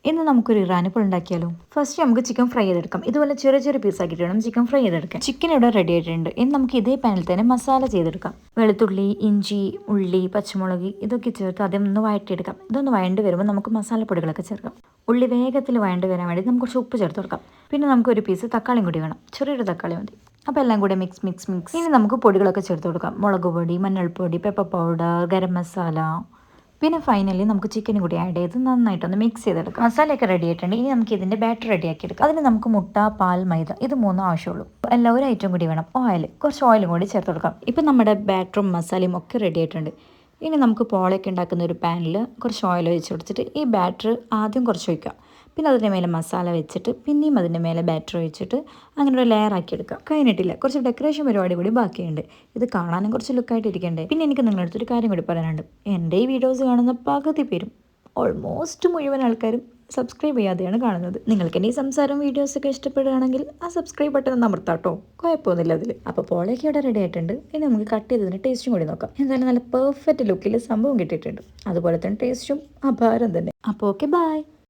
ഇന്ന് നമുക്കൊരു ഇറാനിപ്പോൾ ഉണ്ടാക്കിയാലോ. ഫസ്റ്റ് നമുക്ക് ചിക്കൻ ഫ്രൈ ചെയ്തെടുക്കാം. ഇതുപോലെ ചെറിയ ചെറിയ പീസാക്കിയിട്ട് വേണം ചിക്കൻ ഫ്രൈ ചെയ്തെടുക്കാം. ചിക്കൻ ഇവിടെ റെഡി ആയിട്ടുണ്ട്. ഇനി നമുക്ക് ഇതേ പാനിൽ തന്നെ മസാല ചെയ്തെടുക്കാം. വെളുത്തുള്ളി, ഇഞ്ചി, ഉള്ളി, പച്ചമുളക് ഇതൊക്കെ ചേർത്ത് ആദ്യം ഒന്ന് വഴറ്റിയെടുക്കാം. ഇതൊന്ന് വഴണ്ട് വരുമ്പോൾ നമുക്ക് മസാലപ്പൊടികളൊക്കെ ചേർക്കാം. ഉള്ളി വേഗത്തിൽ വഴണ്ട് വരാൻ വേണ്ടി നമുക്ക് കുറച്ച് ഉപ്പ് ചേർത്ത് കൊടുക്കാം. പിന്നെ നമുക്ക് ഒരു പീസ് തക്കാളിയും കൂടി വേണം. ചെറിയൊരു തക്കാളി മതി. അപ്പോൾ എല്ലാം കൂടെ മിക്സ്. ഇനി നമുക്ക് പൊടികളൊക്കെ ചേർത്ത് കൊടുക്കാം. മുളക് പൊടി, മഞ്ഞൾപ്പൊടി, പെപ്പർ പൗഡർ, ഗരം മസാല. പിന്നെ ഫൈനലി നമുക്ക് ചിക്കനും കൂടി ആഡ് ചെയ്ത് നന്നായിട്ടൊന്ന് മിക്സ് ചെയ്തെടുക്കാം. മസാലയൊക്കെ റെഡി ആയിട്ടുണ്ട്. ഇനി നമുക്ക് ഇതിൻ്റെ ബാറ്റർ റെഡിയാക്കി എടുക്കാം. അതിന് നമുക്ക് മുട്ട, പാൽ, മൈദ ഇത് മൂന്നും ആവശ്യമുള്ളൂ. എല്ലാം ഒരു ഐറ്റം കൂടി വേണം. കുറച്ച് ഓയിലും കൂടി ചേർത്ത് കൊടുക്കാം. ഇപ്പം നമ്മുടെ ബാറ്ററും മസാലയും ഒക്കെ റെഡി ആയിട്ടുണ്ട്. ഇനി നമുക്ക് പോളയൊക്കെ ഉണ്ടാക്കുന്ന ഒരു പാനിൽ കുറച്ച് ഓയിൽ ഒഴിച്ച് കൊടുത്തിട്ട് ഈ ബാറ്റർ ആദ്യം കുറച്ച് ഒഴിക്കാം. പിന്നെ അതിൻ്റെ മേലെ മസാല വെച്ചിട്ട് പിന്നെയും അതിൻ്റെ മേലെ ബാറ്റർ ഒഴിച്ചിട്ട് അങ്ങനെ ഒരു ലെയർ ആക്കി എടുക്കാം. കഴിഞ്ഞിട്ടില്ല, കുറച്ച് ഡെക്കറേഷൻ പരിപാടി കൂടി ബാക്കിയുണ്ട്. ഇത് കാണാനും കുറച്ച് ലുക്കായിട്ട് ഇരിക്കണ്ടേ. പിന്നെ എനിക്ക് നിങ്ങളുടെ അടുത്തൊരു കാര്യം കൂടി പറയാനുണ്ട്. എൻ്റെ ഈ വീഡിയോസ് കാണുന്ന പകുതി പേരും ഓൾമോസ്റ്റ് മുഴുവൻ ആൾക്കാരും സബ്സ്ക്രൈബ് ചെയ്യാതെയാണ് കാണുന്നത്. നിങ്ങൾക്ക് എൻ്റെ ഈ സംസാരം വീഡിയോസൊക്കെ ഇഷ്ടപ്പെടുകയാണെങ്കിൽ ആ സബ്സ്ക്രൈബ് ബട്ടൺ ഒന്ന് അമർത്താട്ടോ. കുഴപ്പമൊന്നുമില്ല അതിൽ. അപ്പോൾ പോളയൊക്കെ ഇവിടെ റെഡി ആയിട്ടുണ്ട്. ഇനി നമുക്ക് കട്ട് ചെയ്തതിൻ്റെ ടേസ്റ്റും കൂടി നോക്കാം. എന്തായാലും നല്ല പെർഫെക്റ്റ് ലുക്കിൽ സംഭവം കിട്ടിയിട്ടുണ്ട്. അതുപോലെ തന്നെ ടേസ്റ്റും അപാരം തന്നെ. അപ്പോൾ ഓക്കെ, ബൈ.